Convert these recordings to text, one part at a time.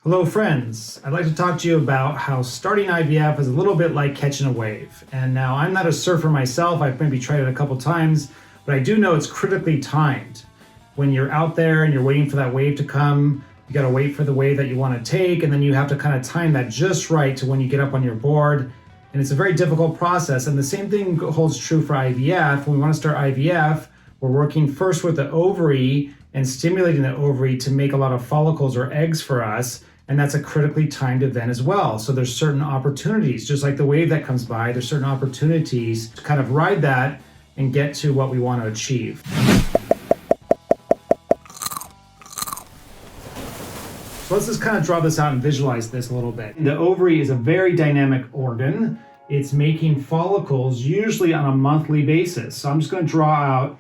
Hello friends, I'd like to talk to you about how starting IVF is a little bit like catching a wave. And now I'm not a surfer myself, I've maybe tried it a couple times, but I do know it's critically timed. When you're out there and you're waiting for that wave to come, you gotta wait for the wave that you wanna take, and then you have to kind of time that just right to when you get up on your board. And it's a very difficult process, and the same thing holds true for IVF. When we wanna start IVF, we're working first with the ovary and stimulating the ovary to make a lot of follicles or eggs for us. And that's a critically timed event as well. So there's certain opportunities, just like the wave that comes by, there's certain opportunities to kind of ride that and get to what we want to achieve. So let's just kind of draw this out and visualize this a little bit. The ovary is a very dynamic organ. It's making follicles usually on a monthly basis. So I'm just going to draw out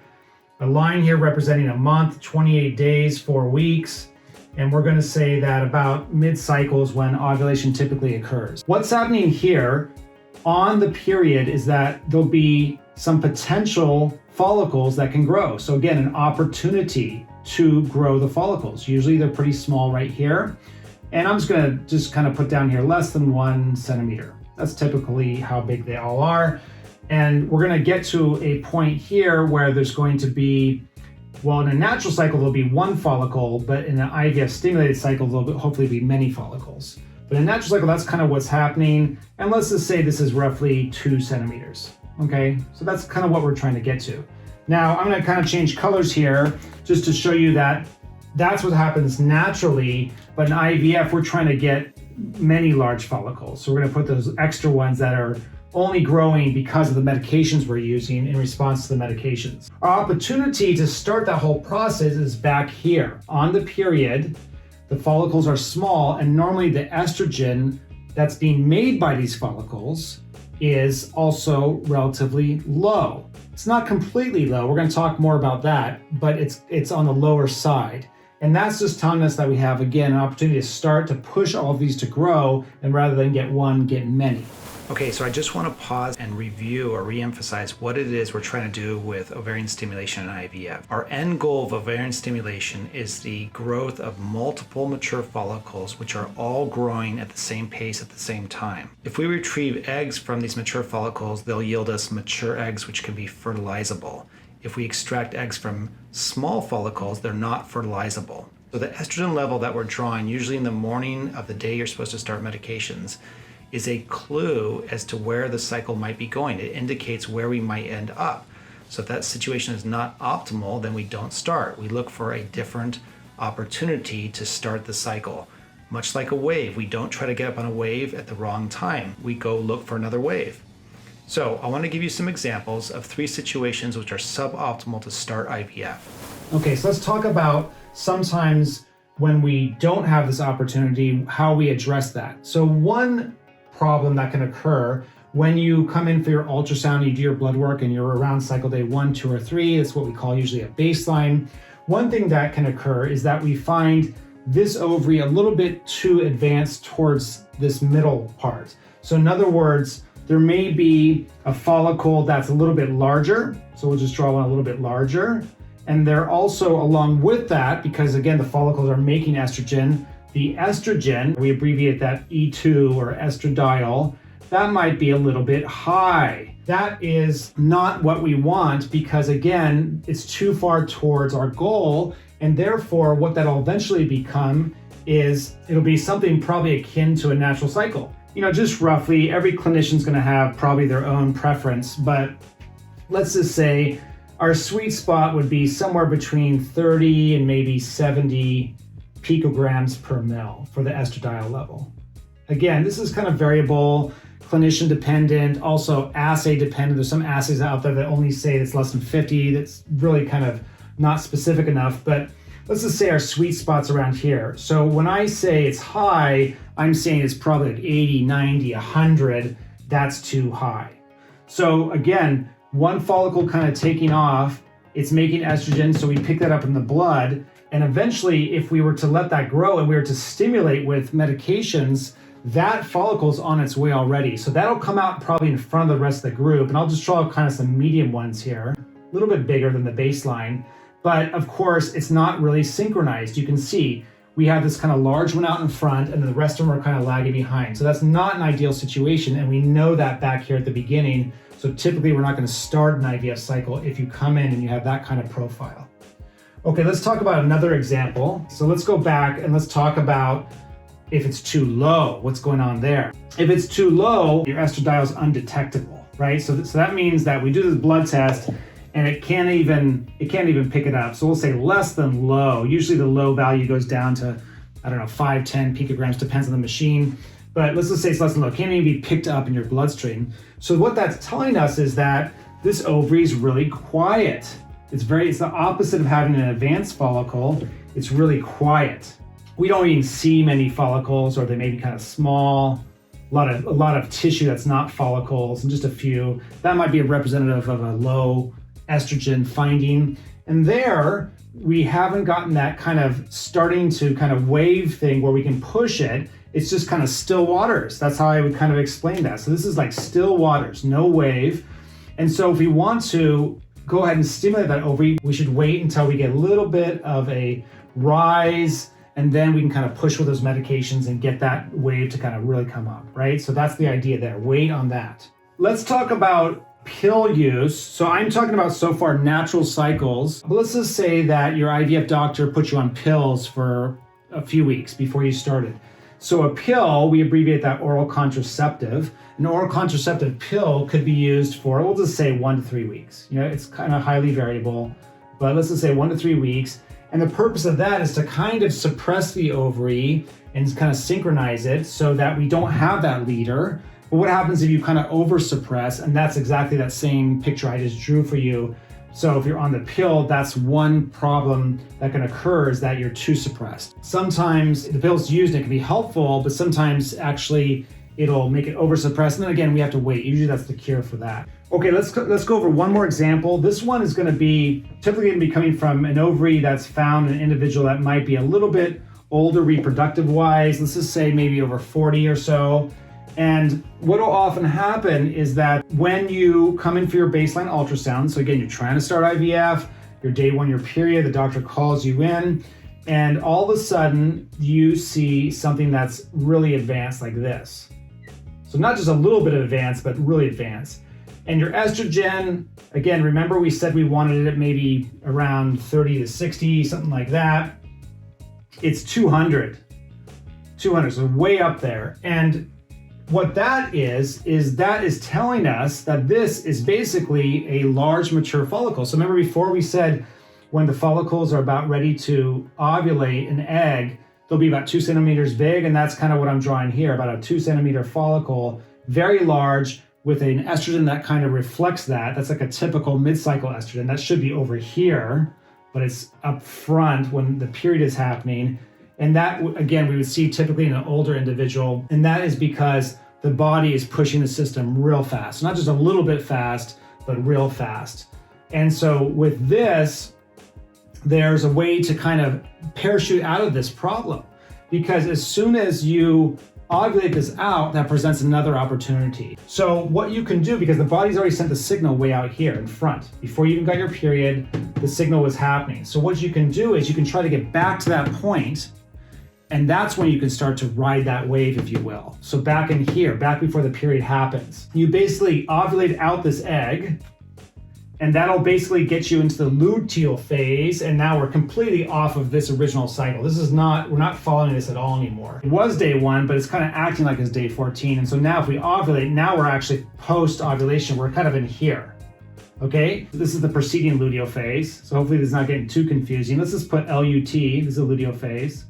a line here representing a month, 28 days, 4 weeks. And we're going to say that about mid-cycle is when ovulation typically occurs. What's happening here on the period is that there'll be some potential follicles that can grow. So again, an opportunity to grow the follicles. Usually they're pretty small right here. And I'm just going to kind of put down here less than 1 centimeter. That's typically how big they all are. And we're going to get to a point here where there's going to be, well, in a natural cycle, there'll be 1 follicle, but in an IVF stimulated cycle, there'll hopefully be many follicles. But in a natural cycle, that's kind of what's happening. And let's just say this is roughly 2 centimeters. Okay, so that's kind of what we're trying to get to. Now, I'm going to kind of change colors here just to show you that that's what happens naturally. But in IVF, we're trying to get many large follicles. So we're going to put those extra ones that are only growing because of the medications we're using in response to the medications. Our opportunity to start that whole process is back here. On the period, the follicles are small, and normally the estrogen that's being made by these follicles is also relatively low. It's not completely low, we're going to talk more about that, but it's on the lower side. And that's just telling us that we have, again, an opportunity to start to push all of these to grow, and rather than get one, get many. Okay, so I just want to pause and review or re-emphasize what it is we're trying to do with ovarian stimulation and IVF. Our end goal of ovarian stimulation is the growth of multiple mature follicles, which are all growing at the same pace at the same time. If we retrieve eggs from these mature follicles, they'll yield us mature eggs, which can be fertilizable. If we extract eggs from small follicles, they're not fertilizable. So the estrogen level that we're drawing, usually in the morning of the day you're supposed to start medications, is a clue as to where the cycle might be going. It indicates where we might end up. So if that situation is not optimal, then we don't start. We look for a different opportunity to start the cycle. Much like a wave, we don't try to get up on a wave at the wrong time. We go look for another wave. So I want to give you some examples of 3 situations which are suboptimal to start IVF. Okay, so let's talk about sometimes when we don't have this opportunity, how we address that. So one problem that can occur when you come in for your ultrasound, you do your blood work, and you're around cycle day 1, 2, or 3. It's what we call usually a baseline. One thing that can occur is that we find this ovary a little bit too advanced towards this middle part. So in other words, there may be a follicle that's a little bit larger. So we'll just draw one a little bit larger. And they're also, along with that, because again, the follicles are making estrogen, the estrogen, we abbreviate that E2 or estradiol, that might be a little bit high. That is not what we want because, again, it's too far towards our goal. And therefore, what that'll eventually become is it'll be something probably akin to a natural cycle. You know, just roughly, every clinician's going to have probably their own preference, but let's just say our sweet spot would be somewhere between 30 and maybe 70 picograms per mil for the estradiol level. Again, this is kind of variable, clinician dependent, also assay dependent. There's some assays out there that only say it's less than 50. That's really kind of not specific enough, but let's just say our sweet spot's around here. So when I say it's high, I'm saying it's probably like 80, 90, 100. That's too high. So again, one follicle kind of taking off, it's making estrogen, so we pick that up in the blood. And eventually, if we were to let that grow and we were to stimulate with medications, that follicle's on its way already. So that'll come out probably in front of the rest of the group. And I'll just draw kind of some medium ones here, a little bit bigger than the baseline. But of course, it's not really synchronized. You can see we have this kind of large one out in front and the rest of them are kind of lagging behind. So that's not an ideal situation, and we know that back here at the beginning. So typically we're not going to start an IVF cycle if you come in and you have that kind of profile. Okay, let's talk about another example. So let's go back and let's talk about if it's too low, what's going on there. If it's too low, your estradiol is undetectable, right? So that means that we do this blood test and it can't even pick it up. So we'll say less than low. Usually the low value goes down to, I don't know, 5, 10 picograms, depends on the machine. But let's just say it's less than low. It can't even be picked up in your bloodstream. So what that's telling us is that this ovary is really quiet. It's the opposite of having an advanced follicle. It's really quiet. We don't even see many follicles, or they may be kind of small. A lot of tissue that's not follicles, and just a few. That might be a representative of a low estrogen finding. And there, we haven't gotten that kind of starting to kind of wave thing where we can push it. It's just kind of still waters. That's how I would kind of explain that. So this is like still waters, no wave. And so if we want to go ahead and stimulate that ovary, we should wait until we get a little bit of a rise, and then we can kind of push with those medications and get that wave to kind of really come up, right? So that's the idea there. Wait on that. Let's talk about pill use. So I'm talking about so far natural cycles, but let's just say that your IVF doctor put you on pills for a few weeks before you started. So a pill, we abbreviate that oral contraceptive. An oral contraceptive pill could be used for, we'll just say 1 to 3 weeks. You know, it's kind of highly variable, but let's just say 1 to 3 weeks. And the purpose of that is to kind of suppress the ovary and kind of synchronize it so that we don't have that leader. But what happens if you kind of over suppress? And that's exactly that same picture I just drew for you. So if you're on the pill, that's one problem that can occur, is that you're too suppressed. Sometimes the pill's used and it can be helpful, but sometimes actually it'll make it over suppressed. And then again, we have to wait. Usually that's the cure for that. Okay, let's go over one more example. This one is going to be typically going to be coming from an ovary that's found in an individual that might be a little bit older reproductive wise. Let's just say maybe over 40 or so. And what will often happen is that when you come in for your baseline ultrasound, so again, you're trying to start IVF, your day 1, your period, the doctor calls you in, and all of a sudden you see something that's really advanced like this. So not just a little bit of advanced, but really advanced. And your estrogen, again, remember we said we wanted it maybe around 30 to 60, something like that. It's 200, so way up there. And what that is telling us that this is basically a large mature follicle. So remember before we said when the follicles are about ready to ovulate an egg, they'll be about 2 centimeters big, and that's kind of what I'm drawing here, about a 2 centimeter follicle, very large, with an estrogen that kind of reflects that. That's like a typical mid-cycle estrogen. That should be over here, but it's up front when the period is happening. And that, again, we would see typically in an older individual, and that is because the body is pushing the system real fast. Not just a little bit fast, but real fast. And so with this, there's a way to kind of parachute out of this problem, because as soon as you ovulate this out, that presents another opportunity. So what you can do, because the body's already sent the signal way out here in front, before you even got your period, the signal was happening. So what you can do is you can try to get back to that point, and that's when you can start to ride that wave, if you will. So back in here, back before the period happens, you basically ovulate out this egg, and that'll basically get you into the luteal phase, and now we're completely off of this original cycle. We're not following this at all anymore. It was day 1, but it's kind of acting like it's day 14. And so now if we ovulate, now we're actually post-ovulation. We're kind of in here, okay? This is the preceding luteal phase. So hopefully this is not getting too confusing. Let's just put LUT, this is a luteal phase,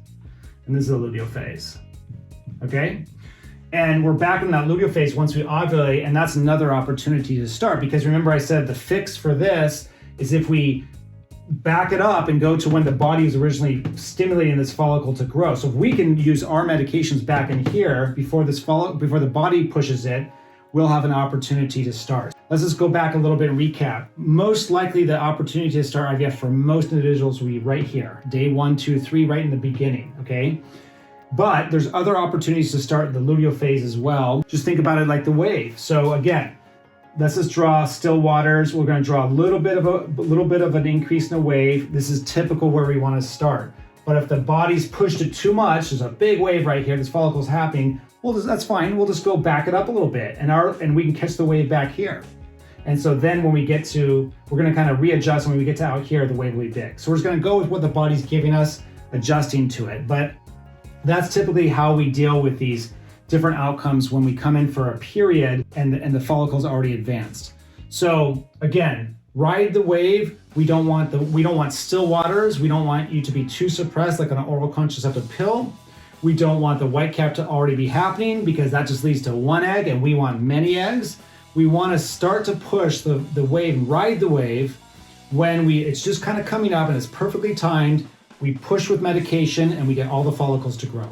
and this is a luteal phase, okay? And we're back in that luteal phase once we ovulate, and that's another opportunity to start, because remember I said the fix for this is if we back it up and go to when the body is originally stimulating this follicle to grow. So if we can use our medications back in here before the body pushes it, we'll have an opportunity to start. Let's just go back a little bit and recap. Most likely the opportunity to start IVF for most individuals will be right here, day 1, 2, 3, right in the beginning, okay? But there's other opportunities to start the luteal phase as well. Just think about it like the wave. So again, let's just draw still waters. We're going to draw a little bit of an increase in a wave. This is typical where we want to start. But if the body's pushed it too much, there's a big wave right here, this follicle's happening, well, that's fine. We'll just go back it up a little bit and we can catch the wave back here. And so then when we get to, we're gonna kind of readjust, when we get to out here, the wave will be big. So we're just gonna go with what the body's giving us, adjusting to it. But that's typically how we deal with these different outcomes when we come in for a period and the follicle's already advanced. So again, ride the wave. We don't want still waters. We don't want you to be too suppressed like on an oral contraceptive pill. We don't want the white cap to already be happening because that just leads to one egg and we want many eggs. We want to start to push the wave, ride the wave when it's just kind of coming up and it's perfectly timed. We push with medication and we get all the follicles to grow.